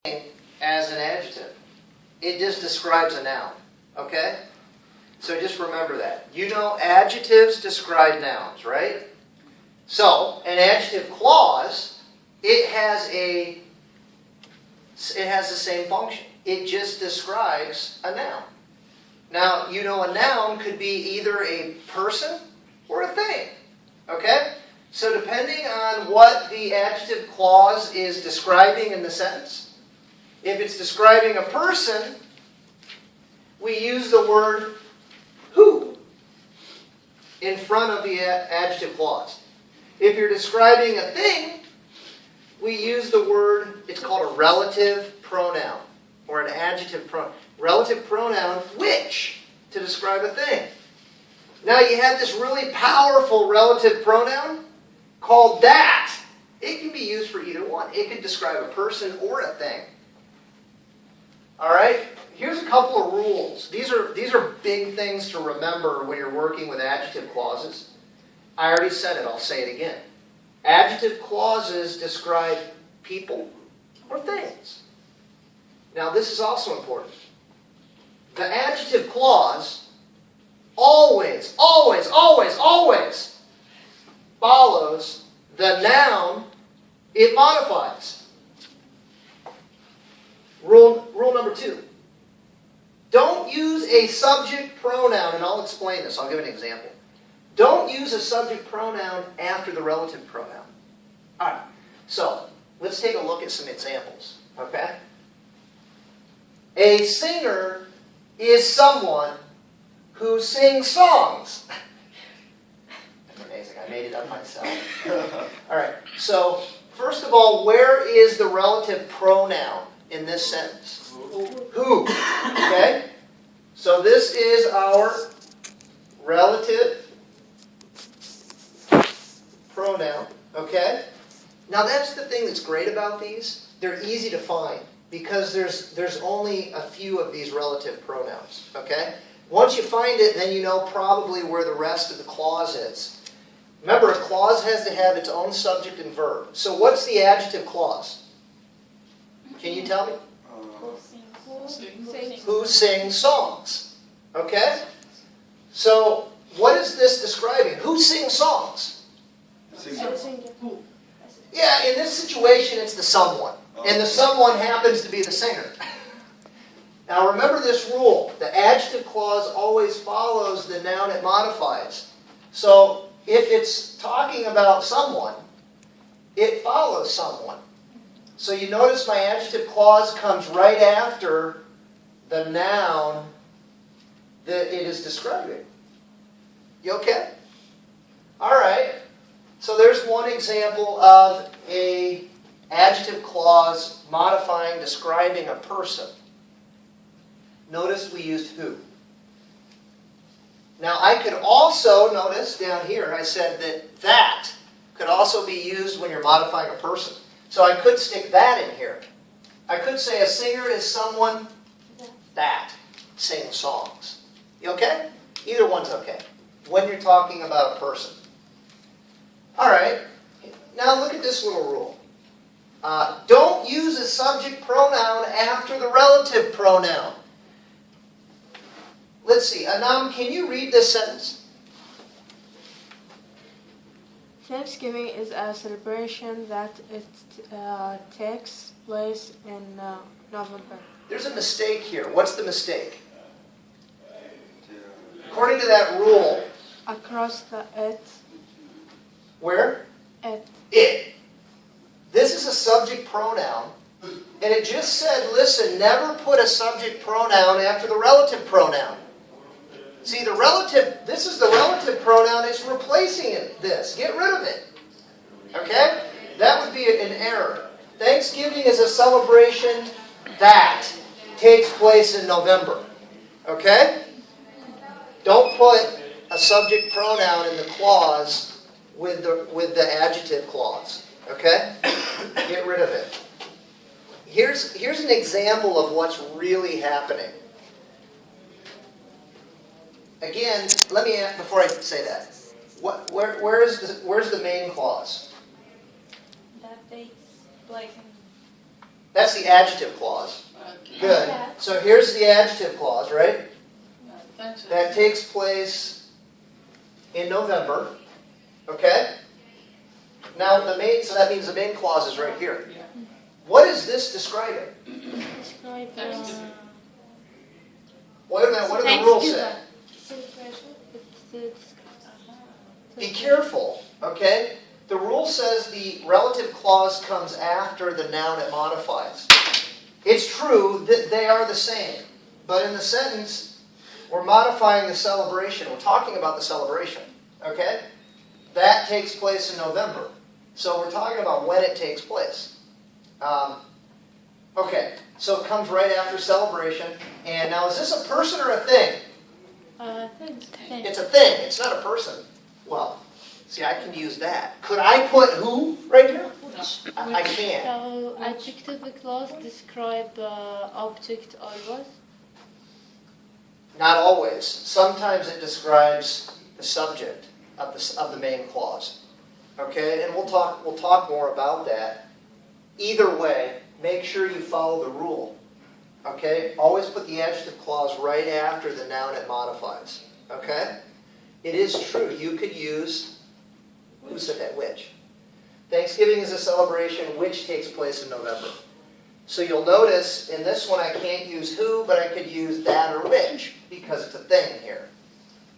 as an adjective. It just describes a noun. Okay? So just remember that. You know adjectives describe nouns, right? So, an adjective clause, it has the same function. It just describes a noun. Now, you know a noun could be either a person or a thing. Okay? So depending on what the adjective clause is describing in the sentence, if it's describing a person, we use the word who in front of the adjective clause. If you're describing a thing, we use the word, it's called a relative pronoun, or an adjective pronoun. Relative pronoun, which, to describe a thing. Now you have this really powerful relative pronoun called that. It can be used for either one. It can describe a person or a thing. Alright? Here's a couple of rules. These are big things to remember when you're working with adjective clauses. I already said it, I'll say it again. Adjective clauses describe people or things. Now this is also important. The adjective clause always, always, always, always follows the noun it modifies. Rule number 2. Don't use a subject pronoun, and I'll explain this. I'll give an example. Don't use a subject pronoun after the relative pronoun. Alright, so let's take a look at some examples. Okay? A singer is someone who sings songs. That's amazing. I made it up myself. Alright, so first of all, where is the relative pronoun in this sentence? Who. Okay? So this is our relative pronoun. Okay? Now that's the thing that's great about these. They're easy to find because there's only a few of these relative pronouns. Okay? Once you find it, then you know probably where the rest of the clause is. Remember, a clause has to have its own subject and verb. So what's the adjective clause? Can you tell me? Who sings songs. Okay? So, what is this describing? Who sings songs? Yeah, in this situation, it's the someone. And the someone happens to be the singer. Now, remember this rule. The adjective clause always follows the noun it modifies. So, if it's talking about someone, it follows someone. So you notice my adjective clause comes right after the noun that it is describing. You okay? Alright. So there's one example of an adjective clause modifying, describing a person. Notice we used who. Now I could also, notice down here, I said that could also be used when you're modifying a person. So I could stick that in here. I could say a singer is someone that sings songs. You okay? Either one's okay. When you're talking about a person. Alright. Now look at this little rule. Don't use a subject pronoun after the relative pronoun. Let's see. Anam, can you read this sentence? Thanksgiving is a celebration that takes place in November. There's a mistake here. What's the mistake? According to that rule. Across the it. Where? It. It. This is a subject pronoun. And it just said, listen, never put a subject pronoun after the relative pronoun. See, this is the relative pronoun, it's replacing this. Get rid of it. Okay? That would be an error. Thanksgiving is a celebration that takes place in November. Okay? Don't put a subject pronoun in the clause with the adjective clause. Okay? Get rid of it. Here's an example of what's really happening. Again, let me ask before I say that. Where's the main clause? That takes place That's the adjective clause. Good. So here's the adjective clause, right? That takes place in November. Okay? Now the main, so that means the main clause is right here. What is this describing? Describe What do the rules say? Be careful, okay? The rule says the relative clause comes after the noun it modifies. It's true that they are the same, but in the sentence, we're modifying the celebration. We're talking about the celebration, okay? That takes place in November. So we're talking about when it takes place. Okay, so it comes right after celebration. And now, is this a person or a thing? thing. It's a thing. It's not a person. Well, see, I can use that. Could I put who right here? I can't. So adjective clause describe object always. Not always. Sometimes it describes the subject of the main clause. Okay, and we'll talk more about that. Either way, make sure you follow the rule. Okay, always put the adjective clause right after the noun it modifies. Okay, it is true. You could use, who said that? Which? Thanksgiving is a celebration which takes place in November. So you'll notice in this one I can't use who, but I could use that or which because it's a thing here.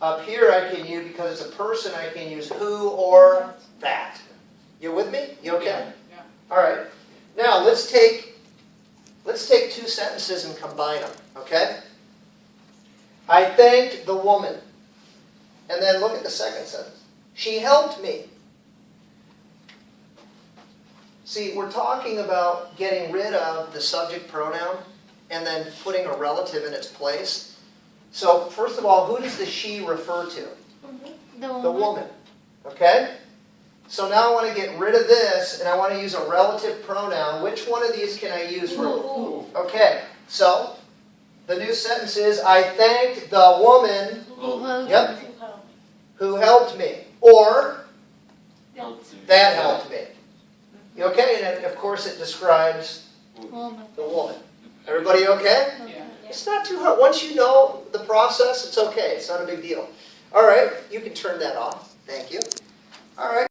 Up here I can use, because it's a person, I can use who or that. You with me? You okay? Yeah. All right. Now let's take two sentences and combine them. Okay? I thanked the woman. And then look at the second sentence. She helped me. See, we're talking about getting rid of the subject pronoun and then putting a relative in its place. So, first of all, who does the she refer to? The woman. Okay? So now I want to get rid of this, and I want to use a relative pronoun. Which one of these can I use for who? Okay, so the new sentence is, I thanked the woman who helped me. Or, that helped me. Okay, and of course it describes the woman. Everybody okay? Yeah. It's not too hard. Once you know the process, it's okay. It's not a big deal. All right, you can turn that off. Thank you. All right.